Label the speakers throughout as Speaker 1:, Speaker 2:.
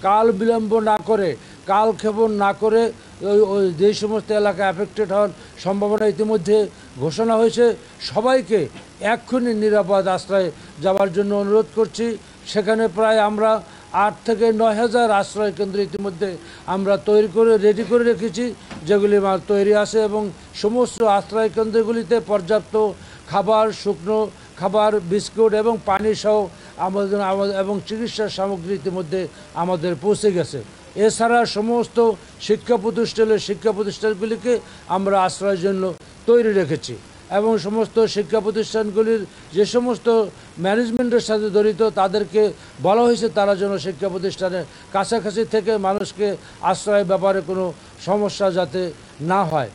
Speaker 1: কাল বিলম্ব না করে, কালক্ষেপণ না করে যে সমস্ত এলাকা অ্যাফেক্টেড হওয়ার সম্ভাবনা ইতিমধ্যে ঘোষণা হয়েছে, সবাইকে এক্ষুনি নিরাপদ আশ্রয়ে যাওয়ার জন্য অনুরোধ করছি। সেখানে প্রায় আমরা 8 থেকে 9 হাজার আশ্রয় কেন্দ্র ইতিমধ্যে আমরা রেডি করে রেখেছি, যেগুলি তৈরি আছে, এবং সমস্ত আশ্রয় কেন্দ্রগুলিতে পর্যাপ্ত খাবার, শুকনো খাবার, বিস্কুট এবং পানি সহ আমাদের এবং চিকিৎসা সামগ্রী ইতিমধ্যে আমাদের পৌঁছে গেছে। এছাড়া সমস্ত শিক্ষা প্রতিষ্ঠানগুলিকে আমরা আশ্রয়ের জন্য তৈরি রেখেছি, এবং সমস্ত শিক্ষা প্রতিষ্ঠানগুলির যে সমস্ত ম্যানেজমেন্টের সাথে জড়িত তাদেরকে বলা হয়েছে তারা যেন শিক্ষা প্রতিষ্ঠানের কাছাকাছি থেকে মানুষকে আশ্রয়ের ব্যাপারে কোনো সমস্যা যাতে না হয়।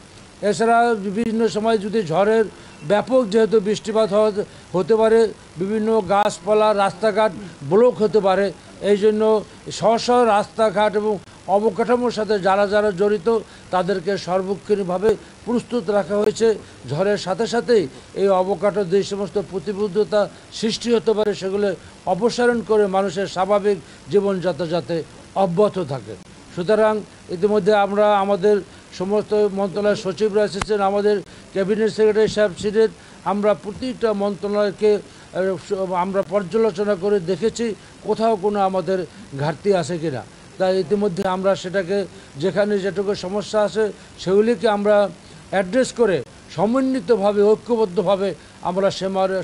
Speaker 1: এছাড়া বিভিন্ন সময় যদি ঝড়ের ব্যাপক যেহেতু বৃষ্টিপাত হতে পারে, বিভিন্ন গাছপালা, রাস্তাঘাট ব্লক হতে পারে, এই জন্য স্ব রাস্তাঘাট এবং অবকাঠামোর সাথে যারা যারা জড়িত তাদেরকে সর্বক্ষণিকভাবে প্রস্তুত রাখা হয়েছে। ঝড়ের সাথে সাথেই এই অবকাঠামো যে সমস্ত প্রতিবদ্ধতা সৃষ্টি হতে পারে সেগুলো অপসারণ করে মানুষের স্বাভাবিক জীবনযাত্রা যাতে অব্যাহত থাকে। সুতরাং ইতিমধ্যে আমরা আমাদের সমস্ত মন্ত্রণালয়ের সচিবরা এসেছেন, আমাদের ক্যাবিনেট সেক্রেটারি সাহেব ছিলেন, আমরা প্রতিটা মন্ত্রণালয়কে আমরা পর্যালোচনা করে দেখেছি কোথাও কোনো আমাদের ঘাটতি আছে কিনা। তাই ইতিমধ্যে আমরা সেটাকে যেখানে যেটুকু সমস্যা আছে সেগুলিকে আমরা অ্যাড্রেস করে সমন্বিতভাবে, ঐক্যবদ্ধভাবে আমরা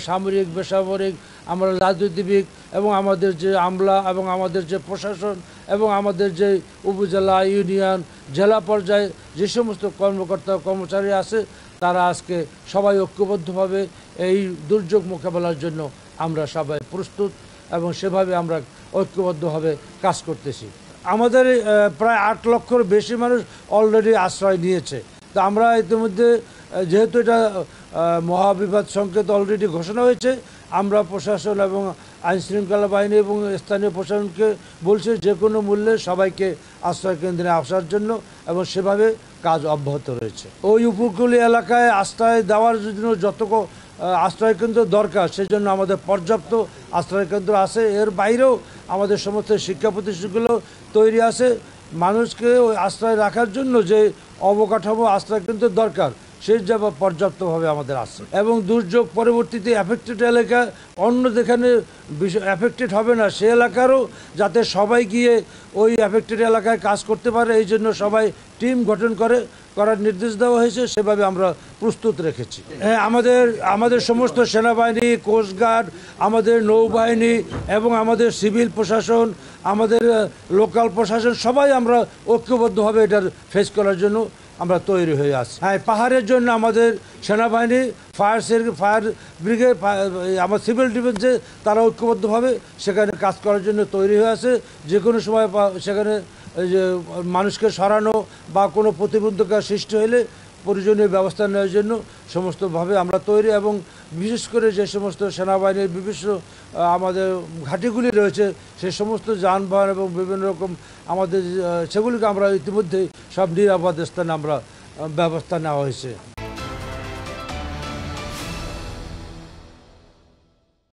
Speaker 1: সামরিক, বেসামরিক, আমরা রাজনীতিবিদ এবং আমাদের যে আমলা এবং আমাদের যে প্রশাসন এবং আমাদের যে উপজেলা, ইউনিয়ন, জেলা পর্যায়ে যে সমস্ত কর্মকর্তা কর্মচারী আছে তারা আজকে সবাই ঐক্যবদ্ধভাবে এই দুর্যোগ মোকাবেলার জন্য আমরা সবাই প্রস্তুত, এবং সেভাবে আমরা ঐক্যবদ্ধভাবে কাজ করতেছি। আমাদের প্রায় 8 লক্ষর বেশি মানুষ অলরেডি আশ্রয় নিয়েছে। তো আমরা ইতিমধ্যে যেহেতু এটা মহাবিপদ সংকেত অলরেডি ঘোষণা হয়েছে, আমরা প্রশাসন এবং আইনশৃঙ্খলা বাহিনী এবং স্থানীয় প্রশাসনকে বলছি যে কোনো মূল্যে সবাইকে আশ্রয় কেন্দ্রে আসার জন্য, এবং সেভাবে কাজ অব্যাহত রয়েছে। ওই উপকূলীয় এলাকায় আশ্রয় দেওয়ার জন্য যতটুকু আশ্রয়কেন্দ্র দরকার সেজন্য আমাদের পর্যাপ্ত আশ্রয়কেন্দ্র আছে। এর বাইরেও আমাদের সমস্ত শিক্ষা প্রতিষ্ঠানগুলো তৈরি আছে। মানুষকে ওই আশ্রয় রাখার জন্য যে অবকাঠামো আশ্রয়কেন্দ্র দরকার সেই যাবা পর্যাপ্তভাবে আমাদের আছে, এবং দুর্যোগ পরবর্তীতে অ্যাফেক্টেড এলাকা অন্য যেখানে অ্যাফেক্টেড হবে না সে এলাকারও যাতে সবাই গিয়ে ওই অ্যাফেক্টেড এলাকায় কাজ করতে পারে এই জন্য সবাই টিম গঠন করার নির্দেশ দেওয়া হয়েছে, সেভাবে আমরা প্রস্তুত রেখেছি। আমাদের সমস্ত সেনাবাহিনী, কোস্টগার্ড, আমাদের নৌবাহিনী এবং আমাদের সিভিল প্রশাসন, আমাদের লোকাল প্রশাসন সবাই আমরা ঐক্যবদ্ধভাবে এটার ফেস করার জন্য আমরা তৈরি হয়ে আছি। হ্যাঁ, পাহাড়ের জন্য আমাদের সেনাবাহিনী, ফায়ার ব্রিগেড, আমার সিভিল ডিফেন্সে তারা ঐক্যবদ্ধভাবে সেখানে কাজ করার জন্য তৈরি হয়ে আছে। যে কোনো সময় সেখানে যে মানুষকে সরানো বা কোনো প্রতিবন্ধকতা সৃষ্টি হলে প্রয়োজনীয় ব্যবস্থা নেওয়ার জন্য সমস্তভাবে আমরা তৈরি, এবং বিশেষ করে যে সমস্ত সেনাবাহিনীর বিভিন্ন আমাদের ঘাঁটিগুলি রয়েছে সে সমস্ত যানবাহন এবং বিভিন্ন রকম আমাদের সেগুলিকে আমরা ইতিমধ্যেই সব নিরাপদ স্থানে আমরা ব্যবস্থা নেওয়া হয়েছে।